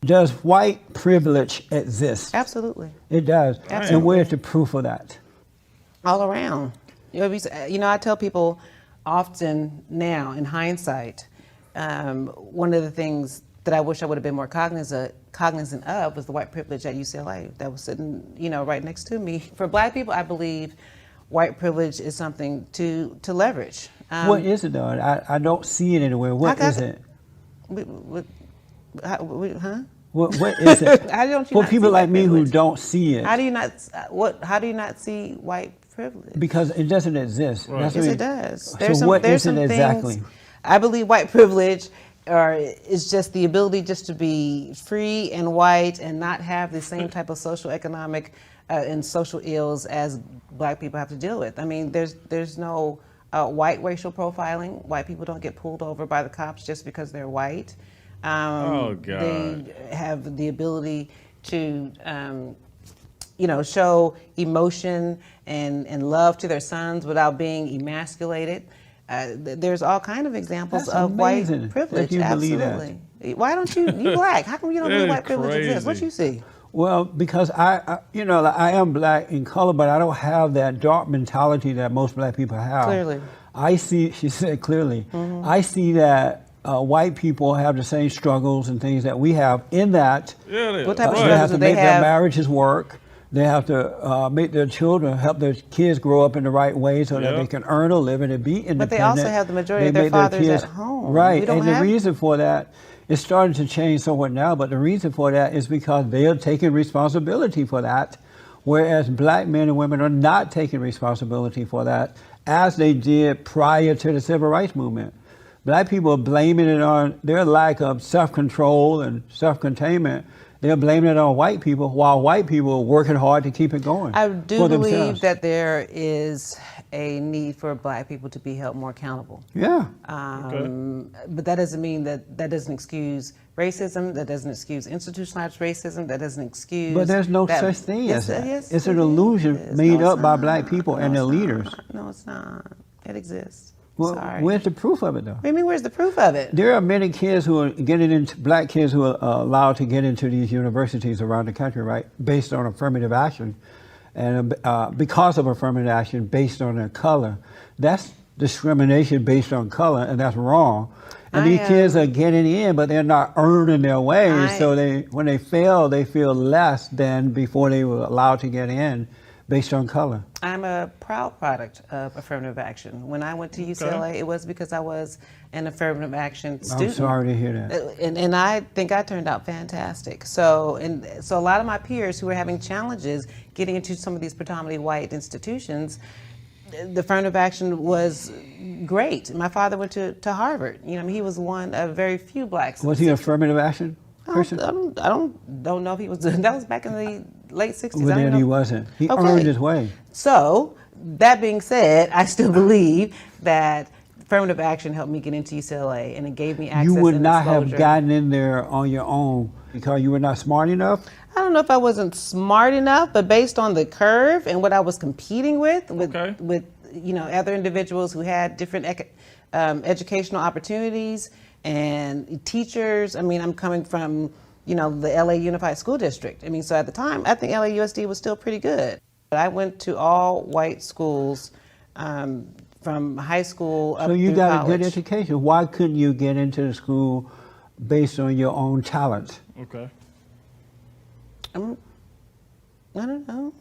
Does white privilege exist? Absolutely. It does. Absolutely. And where's the proof of that? All around. I tell people often now, in hindsight, one of the things that I wish I would have been more cognizant of was the white privilege at UCLA that was sitting, right next to me. For Black people, I believe white privilege is something to leverage. What is it, though? I don't see it anywhere. What is it? What is it? How don't you For not people see like me privilege? who don't see it. How do you not see white privilege? Because it doesn't exist. Right. That's Yes, what it does. So what is it exactly? I believe white privilege is just the ability just to be free and white and not have the same type of social, economic, and social ills as Black people have to deal with. I mean, there's no white racial profiling. White people don't get pulled over by the cops just because they're white. Oh, God. They have the ability to, show emotion and love to their sons without being emasculated. There's all kind of examples That's of white amazing privilege. that you believe that. Absolutely. Why don't you Black? How come you don't That believe is white privilege exists? What crazy. you see? Well, because I am Black in color, but I don't have that dark mentality that most Black people have. Clearly. I see, she said clearly, Mm-hmm. I see that white people have the same struggles and things that we have in that Yeah, What type of they struggles have to do they make their have? marriages work. They have to make their children, help their kids grow up in the right way so that Yep. they can earn a living and be independent. But they also have the majority of They their make fathers kids- at home. Right, We don't and the have- reason for that, it's starting to change somewhat now, but the reason for that is because they are taking responsibility for that, whereas Black men and women are not taking responsibility for that, as they did prior to the Civil Rights Movement. Black people are blaming it on their lack of self-control and self-containment. They're blaming it on white people, while white people are working hard to keep it going. I do for believe themselves. that there is a need for Black people to be held more accountable. Yeah. But that doesn't mean that doesn't excuse racism, that doesn't excuse institutionalized racism, that doesn't excuse... But there's no that- such thing Yes, as that. yes, It's it an illusion is. made No, up it's by not. Black people and No, their it's leaders. not. No, it's not. It exists. Well, Sorry. where's the proof of it, though? What do you mean, where's the proof of it? There are many kids who are getting into, Black kids who are allowed to get into these universities around the country, right, based on affirmative action, and because of affirmative action based on their color. That's discrimination based on color, and that's wrong. And these kids are getting in, but they're not earning their way, so when they fail, they feel less than before they were allowed to get in based on color. I'm a proud product of affirmative action. When I went to UCLA, it was because I was an affirmative action student. I'm sorry to hear that. And I think I turned out fantastic. So a lot of my peers who were having challenges getting into some of these predominantly white institutions, the affirmative action was great. My father went to Harvard. He was one of very few Blacks. Was he affirmative action person? I don't know if he was. That was back in the late 60s. Well, I don't then know. he wasn't. He Okay. earned his way. So, that being said, I still believe that affirmative action helped me get into UCLA, and it gave me access. You would and not have exposure. gotten in there on your own because you were not smart enough? I don't know if I wasn't smart enough, but based on the curve and what I was competing with other individuals who had different educational opportunities and teachers. I mean, I'm coming from, the LA Unified School District. I mean, so at the time, I think LAUSD was still pretty good. But I went to all white schools from high school up So you through got college. a good education. Why couldn't you get into the school based on your own talent? Okay. I don't know.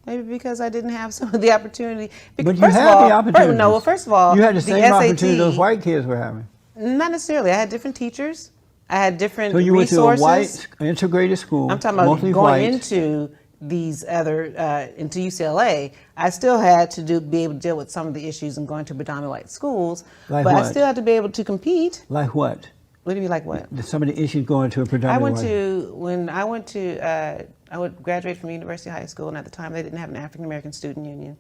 Maybe because I didn't have some of the opportunity. But you had the opportunities. No, well, first of all, you had the same opportunity SAT, those white kids were having. Not necessarily. I had different teachers. I had different So you resources. went to a white integrated school. I'm talking about mostly going white. into these other into UCLA. I still had to be able to deal with some of the issues and going to predominantly white schools. Like but what? I still had to be able to compete. Like what? What do you mean, like what? Some of the issues going to a predominantly I would graduate from University High School, and at the time they didn't have an African American student union.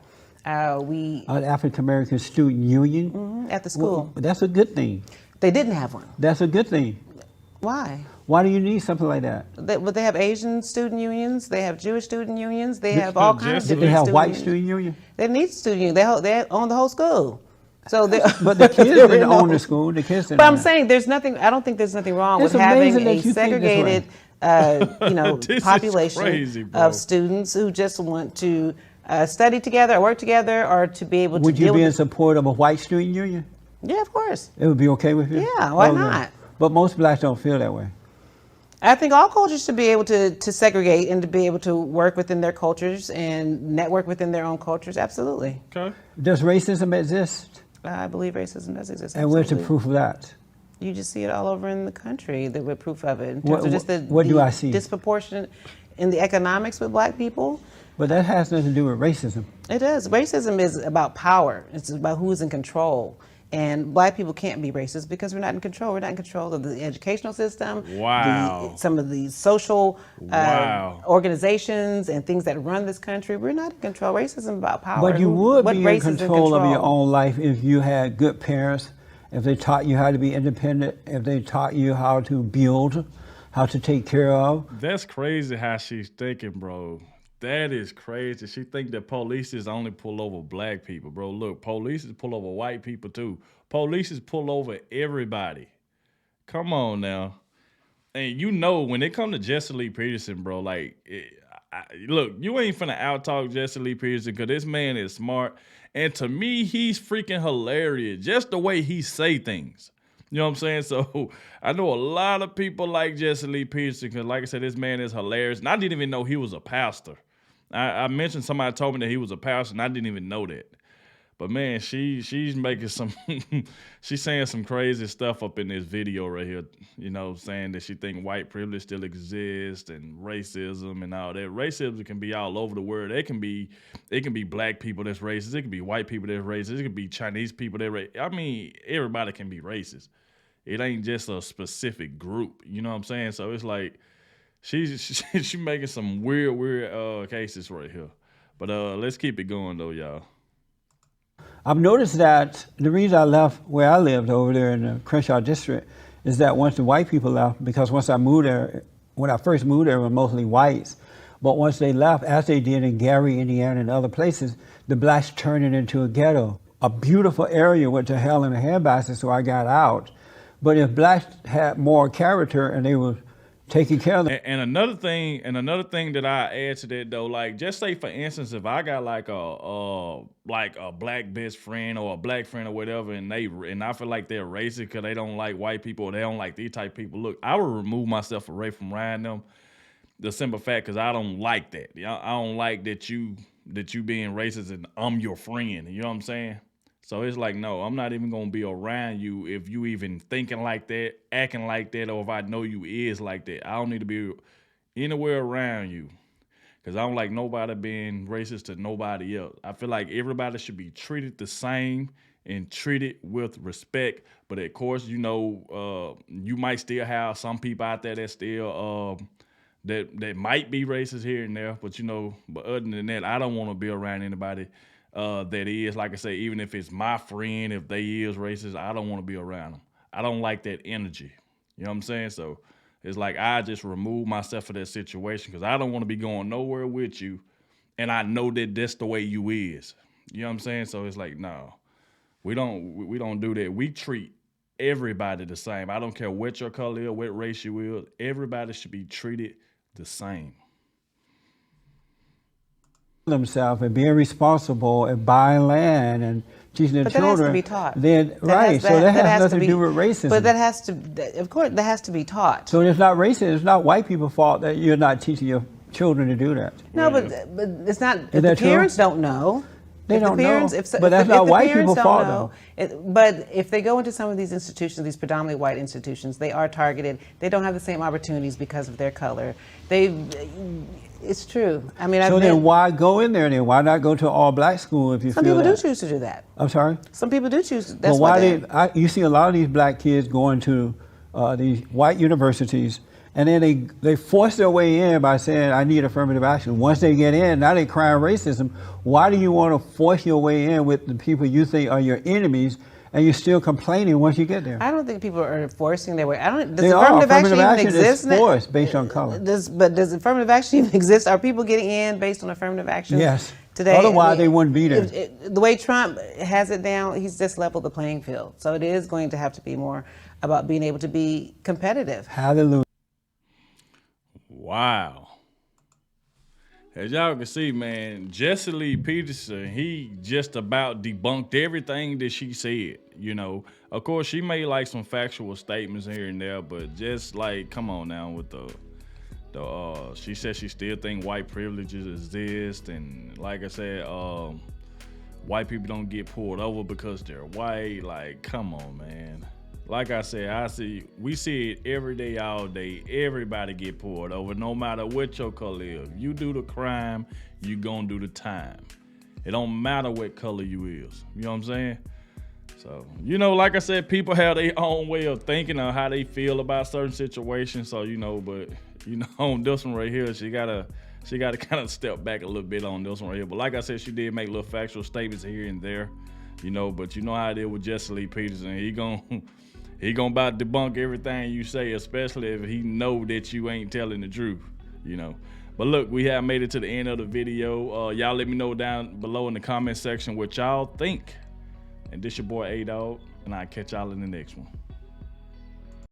An African American student union? At the school. Well, that's a good thing. They didn't have one. That's a good thing. Why? Why do you need something like that? They have Asian student unions. They have Jewish student unions. They have all kinds of Did different they have student white unions. student union? They need student union. They own the whole school. So But the kids didn't own the school. The kids didn't. But I'm saying there's nothing. I don't think there's nothing wrong with having a segregated, This population is crazy, bro. of students who just want to study together or work together or to be able to. Would you be in support of a white student union? Yeah, of course. It would be okay with you? Yeah, why not? But most blacks don't feel that way. I think all cultures should be able to segregate and to be able to work within their cultures and network within their own cultures. Absolutely. Okay. Does racism exist? I believe racism does exist. And where's the absolutely. proof of that? You just see it all over in the country. With proof of it. In terms What- of just what do I see? Disproportionate in the economics with black people. But that has nothing to do with racism. It does. Racism is about power. It's about who's in control. And black people can't be racist because we're not in control. We're not in control of the educational system, Wow. some of the social Wow. organizations and things that run this country. We're not in control. Racism is about power. But you would What be in race is control of your own life if you had good parents, if they taught you how to be independent, if they taught you how to build, how to take care of. That's crazy how she's thinking, bro. That is crazy. She think that police is only pull over black people, bro. Look, police is pull over white people too. Police is pull over everybody. Come on now. And you know, when it come to Jesse Lee Peterson, bro, like, look, you ain't finna out-talk Jesse Lee Peterson because this man is smart. And to me, he's freaking hilarious. Just the way he say things. You know what I'm saying? So I know a lot of people like Jesse Lee Peterson because, like I said, this man is hilarious. And I didn't even know he was a pastor. I mentioned somebody told me that he was a pastor, and I didn't even know that. But man, she's making some, she's saying some crazy stuff up in this video right here. You know, saying that she think white privilege still exists and racism and all that. Racism can be all over the world. It can be black people that's racist. It can be white people that's racist. It can be Chinese people that racist. I mean, everybody can be racist. It ain't just a specific group. You know what I'm saying? So it's like she's making some weird cases right here. But let's keep it going though, y'all. I've noticed that the reason I left where I lived over there in the Crenshaw district is that once the white people left, because once I moved there, when I first moved there, it was mostly whites. But once they left, as they did in Gary, Indiana, and other places, the blacks turned it into a ghetto. A beautiful area went to hell in a handbasket, so I got out. But if blacks had more character and they were taking care of them. And another thing that I add to that though, like just say for instance, if I got like a black best friend or a black friend or whatever, and I feel like they're racist because they don't like white people or they don't like these type of people. Look, I would remove myself away from around them. The simple fact, because I don't like that. I don't like that you being racist and I'm your friend. You know what I'm saying? So it's like, no, I'm not even going to be around you if you even thinking like that, acting like that, or if I know you is like that. I don't need to be anywhere around you because I don't like nobody being racist to nobody else. I feel like everybody should be treated the same and treated with respect. But of course, you know, you might still have some people out there that still that might be racist here and there. But, you know, but other than that, I don't want to be around anybody that is, like I say, even if it's my friend, if they is racist, I don't want to be around them. I don't like that energy. You know what I'm saying? So it's like I just remove myself from that situation because I don't want to be going nowhere with you, and I know that that's the way you is. You know what I'm saying? So it's like, no, we don't do that. We treat everybody the same. I don't care what your color is, what race you is. Everybody should be treated the same. Themselves and being responsible and buying land and teaching their children. That has to be taught. Then, right, so that has nothing to do with racism. But that has to, of course, that has to be taught. So it's not racist. It's not white people's fault that you're not teaching your children to do that. No, but it's not. If the parents don't know. They don't know. But that's not white people's fault, though. But if they go into some of these institutions, these predominantly white institutions, they are targeted. They don't have the same opportunities because of their color. It's true. I mean, so then why go in there then? Why not go to an all-black school if you feel that? Some people do choose to do that. I'm sorry? Some people do choose. That's why you see a lot of these black kids going to these white universities, and then they force their way in by saying, I need affirmative action. Once they get in, now they crying racism. Why do you want to force your way in with the people you think are your enemies, and you're still complaining once you get there? I don't think people are forcing their way. Does affirmative action even exist? Is forced based on color. Does affirmative action even exist? Are people getting in based on affirmative action? Yes. today. Otherwise, they wouldn't be there. The way Trump has it down, he's just leveled the playing field. So it is going to have to be more about being able to be competitive. Hallelujah. Wow. As y'all can see, man, Jesse Lee Peterson, he just about debunked everything that she said, you know. Of course, she made like some factual statements here and there, but just like, come on now with she said she still think white privileges exist, and like I said, white people don't get pulled over because they're white. Like, come on, man. Like I said, we see it every day, all day. Everybody get pulled over, no matter what your color is. You do the crime, you gonna do the time. It don't matter what color you is. You know what I'm saying? So, you know, like I said, people have their own way of thinking of how they feel about certain situations. So, you know, but you know, on this one right here, she gotta kind of step back a little bit on this one right here. But like I said, she did make little factual statements here and there, you know. But you know how it is with Jesse Lee Peterson. He gonna about debunk everything you say, especially if he know that you ain't telling the truth, you know. But look, we have made it to the end of the video. Y'all let me know down below in the comment section what y'all think. And this your boy Adogg, and I'll catch y'all in the next one.